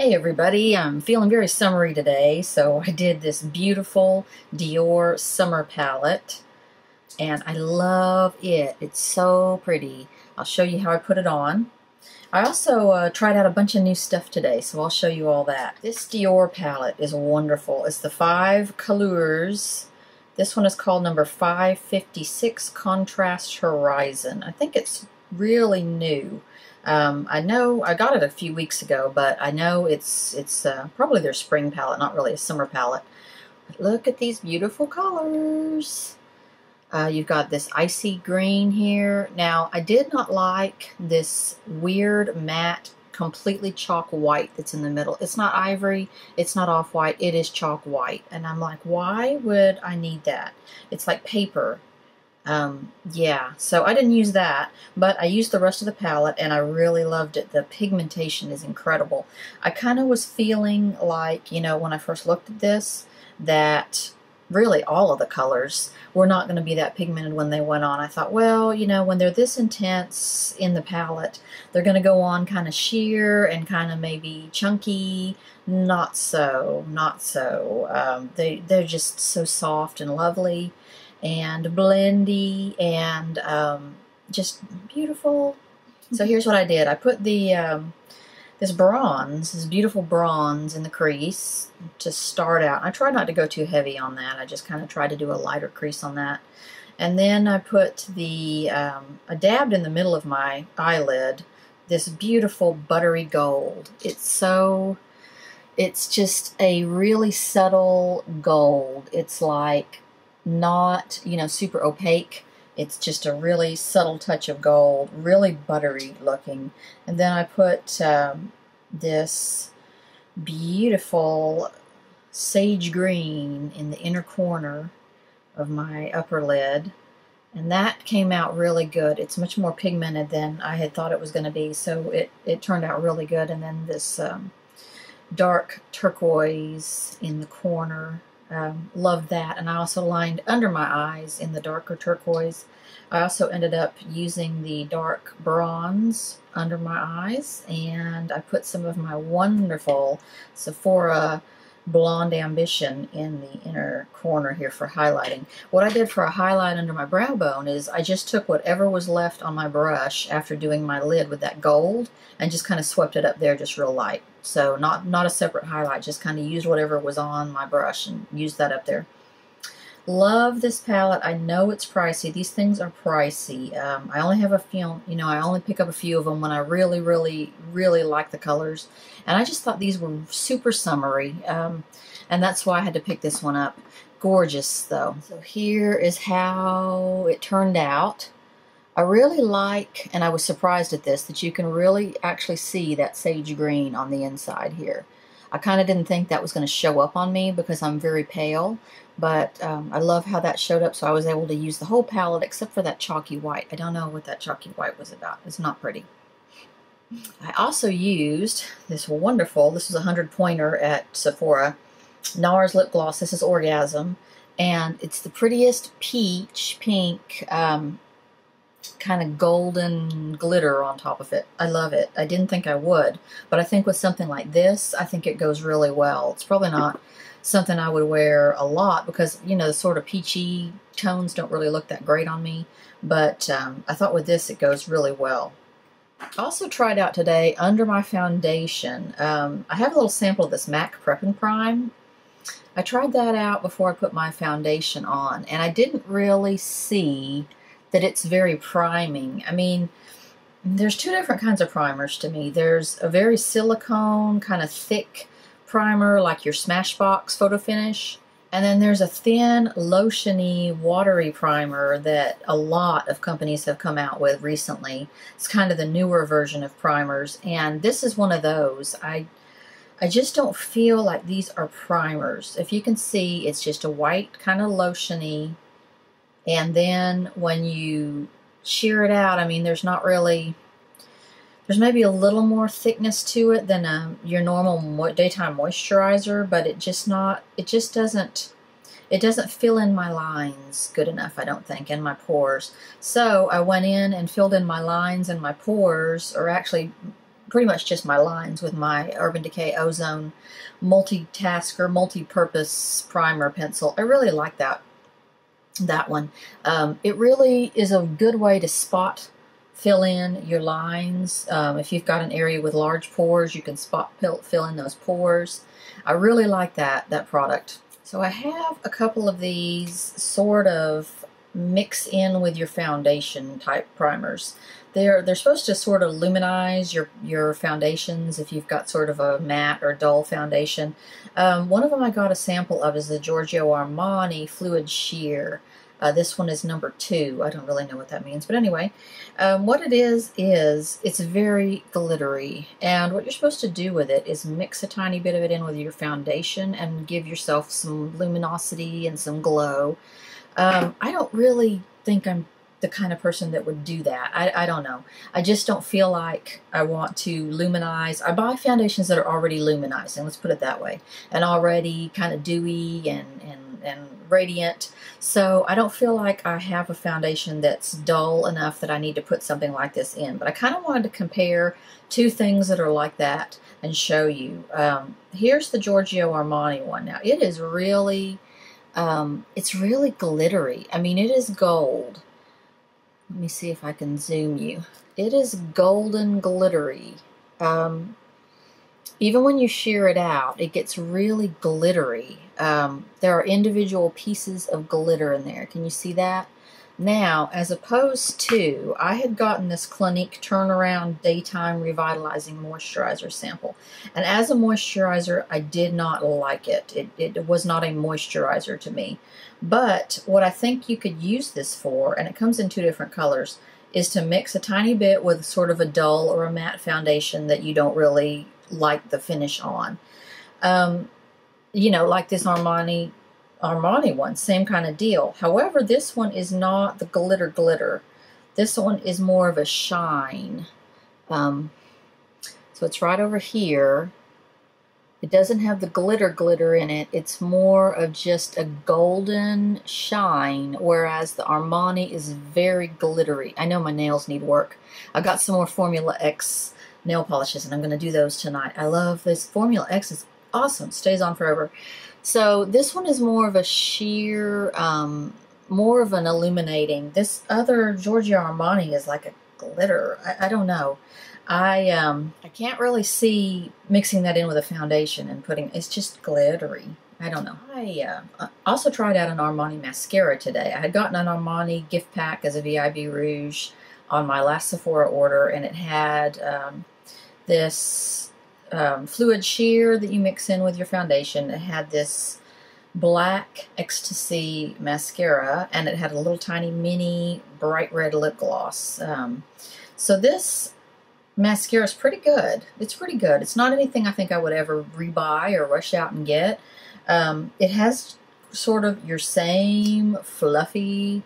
Hey everybody, I'm feeling very summery today, so I did this beautiful Dior summer palette, and I love it. It's so pretty. I'll show you how I put it on. I also tried out a bunch of new stuff today, so I'll show you all that. This Dior palette is wonderful. It's the 5 Couleurs. This one is called number 556 Contrast Horizon. I think it's really new. I know I got it a few weeks ago, but I know it's probably their spring palette, not really a summer palette. But look at these beautiful colors. You've got this icy green here. Now, I did not like this weird matte, completely chalk white that's in the middle. It's not ivory, it's not off-white, it is chalk white. And I'm like, why would I need that? It's like paper. Yeah, so I didn't use that, but I used the rest of the palette and I really loved it. The pigmentation is incredible. I kind of was feeling like, you know, when I first looked at this, that really all of the colors were not going to be that pigmented when they went on. I thought, well, you know, when they're this intense in the palette, they're going to go on kind of sheer and kind of maybe chunky. Not so, not so. They're just so soft and lovely and blendy and just beautiful. So here's what I did. I put the this beautiful bronze in the crease to start out. I tried not to go too heavy on that. I just kind of tried to do a lighter crease on that. And then I put the, I dabbed in the middle of my eyelid this beautiful buttery gold. It's just a really subtle gold. It's like not, you know, super opaque. It's just a really subtle touch of gold, really buttery looking. And then I put this beautiful sage green in the inner corner of my upper lid. And that came out really good. It's much more pigmented than I had thought it was going to be, so it turned out really good. And then this dark turquoise in the corner. Loved that. And I also lined under my eyes in the darker turquoise. I also ended up using the dark bronze under my eyes, and I put some of my wonderful Sephora Blonde Ambition in the inner corner here for highlighting. What I did for a highlight under my brow bone is I just took whatever was left on my brush after doing my lid with that gold and just kind of swept it up there just real light. So not a separate highlight, just kind of used whatever was on my brush and used that up there. Love this palette. I know it's pricey. These things are pricey. I only have a few, you know, I only pick up a few of them when I really, really, really like the colors. And I just thought these were super summery. And that's why I had to pick this one up. Gorgeous, though. So here is how it turned out. I really like, and I was surprised at this, that you can really actually see that sage green on the inside here. I kind of didn't think that was going to show up on me because I'm very pale, but I love how that showed up, so I was able to use the whole palette except for that chalky white. I don't know what that chalky white was about. It's not pretty. I also used this wonderful, this was a 100 pointer at Sephora, Nars Lip Gloss. This is Orgasm, and it's the prettiest peach pink kind of golden glitter on top of it. I love it. I didn't think I would, but I think with something like this, I think it goes really well. It's probably not something I would wear a lot because, you know, the sort of peachy tones don't really look that great on me, but I thought with this it goes really well. I also tried out today under my foundation. I have a little sample of this MAC Prep and Prime. I tried that out before I put my foundation on, and I didn't really see that it's very priming. I mean, there's two different kinds of primers to me. There's a very silicone, kind of thick primer, like your Smashbox Photo Finish. And then there's a thin, lotiony, watery primer that a lot of companies have come out with recently. It's kind of the newer version of primers, and this is one of those. I just don't feel like these are primers. If you can see, it's just a white, kind of lotiony. And then when you shear it out, I mean, there's not really, there's maybe a little more thickness to it than your normal daytime moisturizer, but it just doesn't fill in my lines good enough, I don't think, in my pores. So I went in and filled in my lines and my pores, or actually pretty much just my lines with my Urban Decay Ozone multitasker, multi-purpose primer pencil. I really like that one. It really is a good way to spot fill in your lines. If you've got an area with large pores, you can spot fill in those pores. I really like that product. So I have a couple of these sort of mix in with your foundation type primers. They're supposed to sort of luminize your foundations if you've got sort of a matte or dull foundation. One of them I got a sample of is the Giorgio Armani Fluid Sheer. This one is number 2. I don't really know what that means, but anyway, what it is it's very glittery, and what you're supposed to do with it is mix a tiny bit of it in with your foundation and give yourself some luminosity and some glow. I don't really think I'm the kind of person that would do that. I don't know. I just don't feel like I want to luminize. I buy foundations that are already luminizing, let's put it that way, and already kind of dewy and radiant. So I don't feel like I have a foundation that's dull enough that I need to put something like this in. But I kind of wanted to compare two things that are like that and show you. Here's the Giorgio Armani one. Now it is really, it's really glittery. I mean, it is gold. Let me see if I can zoom you. It is golden glittery. Even when you shear it out, it gets really glittery. There are individual pieces of glitter in there. Can you see that? Now, as opposed to, I had gotten this Clinique Turnaround Daytime Revitalizing Moisturizer sample. And as a moisturizer, I did not like it. It was not a moisturizer to me. But what I think you could use this for, and it comes in 2 different colors, is to mix a tiny bit with sort of a dull or a matte foundation that you don't really like the finish on. You know, like this Armani one, same kind of deal. However, this one is not the glitter. This one is more of a shine. So it's right over here. It doesn't have the glitter in it. It's more of just a golden shine, whereas the Armani is very glittery. I know my nails need work. I got some more Formula X nail polishes, and I'm going to do those tonight. I love this. Formula X is awesome. Stays on forever. So this one is more of a sheer, more of an illuminating. This other Giorgio Armani is like a glitter. I don't know. I can't really see mixing that in with a foundation and putting, it's just glittery. I don't know. I also tried out an Armani mascara today. I had gotten an Armani gift pack as a VIB Rouge on my last Sephora order, and it had this fluid sheer that you mix in with your foundation. It had this black Ecstasy mascara, and it had a little tiny mini bright red lip gloss. So this mascara is pretty good. It's pretty good. It's not anything I think I would ever rebuy or rush out and get. It has sort of your same fluffy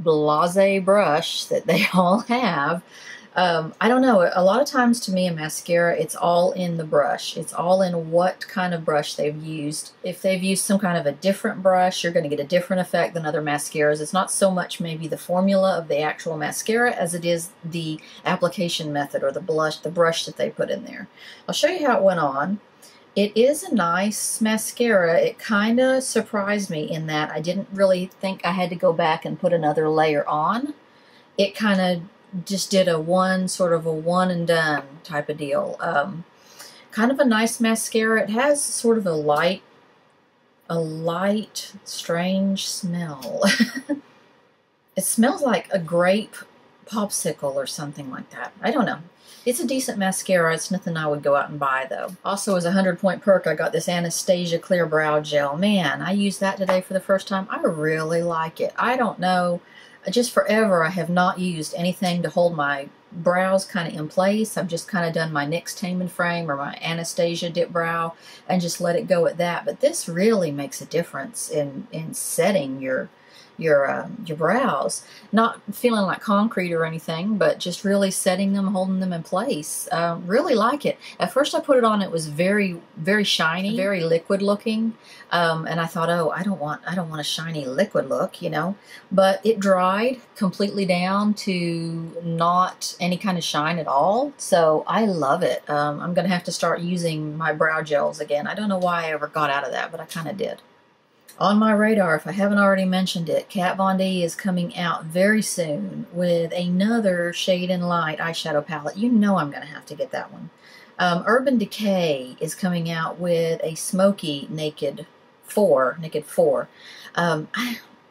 blasé brush that they all have. I don't know. A lot of times to me, a mascara, it's all in the brush. It's all in what kind of brush they've used. If they've used some kind of a different brush, you're going to get a different effect than other mascaras. It's not so much maybe the formula of the actual mascara as it is the application method or the brush that they put in there. I'll show you how it went on. It is a nice mascara. It kind of surprised me in that I didn't really think I had to go back and put another layer on. It kind of just did sort of a one and done type of deal. Kind of a nice mascara. It has sort of a light, strange smell. It smells like a grape popsicle or something like that. I don't know. It's a decent mascara. It's nothing I would go out and buy, though. Also, as a 100-point perk, I got this Anastasia Clear Brow Gel. Man, I used that today for the first time. I really like it. I don't know. Just forever, I have not used anything to hold my brows kind of in place. I've just kind of done my NYX Tame and Frame or my Anastasia Dip Brow and just let it go at that. But this really makes a difference in setting your your brows. Not feeling like concrete or anything, but just really setting them, holding them in place. Really like it. At first I put it on, it was very, very shiny, very liquid looking. And I thought, oh, I don't want a shiny liquid look, you know. But it dried completely down to not any kind of shine at all. So I love it. I'm going to have to start using my brow gels again. I don't know why I ever got out of that, but I kind of did. On my radar, if I haven't already mentioned it, Kat Von D is coming out very soon with another Shade and Light eyeshadow palette. You know I'm going to have to get that one. Urban Decay is coming out with a smoky Naked 4.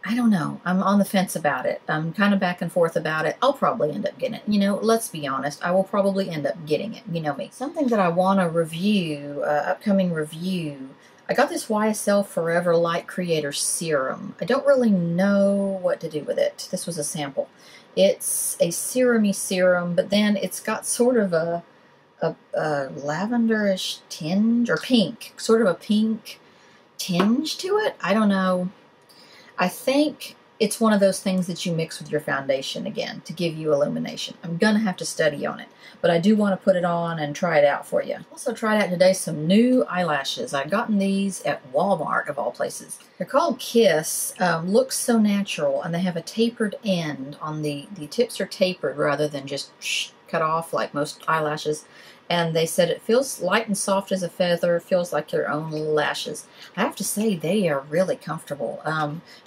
I don't know. I'm on the fence about it. I'm kind of back and forth about it. I'll probably end up getting it. You know, let's be honest. I will probably end up getting it. You know me. Something that I want to review, upcoming review. I got this YSL Forever Light Creator Serum. I don't really know what to do with it. This was a sample. It's a serum-y serum, but then it's got sort of a lavenderish tinge, or pink. Sort of a pink tinge to it. I don't know. I think it's one of those things that you mix with your foundation again to give you illumination. I'm going to have to study on it, but I do want to put it on and try it out for you. Also tried out today some new eyelashes. I've gotten these at Walmart, of all places. They're called Kiss. Looks so natural, and they have a tapered end. On the tips are tapered rather than just cut off like most eyelashes. And they said it feels light and soft as a feather, feels like your own lashes. I have to say, they are really comfortable.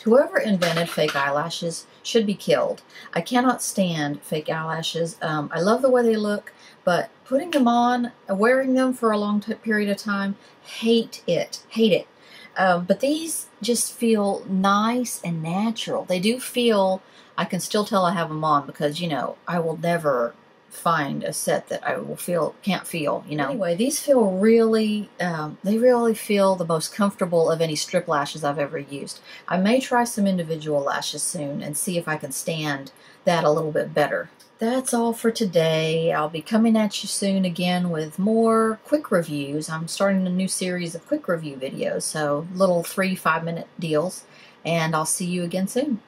Whoever invented fake eyelashes should be killed. I cannot stand fake eyelashes. I love the way they look, but putting them on, wearing them for a long period of time, hate it. Hate it. But these just feel nice and natural. They do feel, I can still tell I have them on because, you know, I will never find a set that I will can't feel, you know. Anyway, these feel really, they really feel the most comfortable of any strip lashes I've ever used. I may try some individual lashes soon and see if I can stand that a little bit better. That's all for today. I'll be coming at you soon again with more quick reviews. I'm starting a new series of quick review videos, so little 3-5 minute deals, and I'll see you again soon.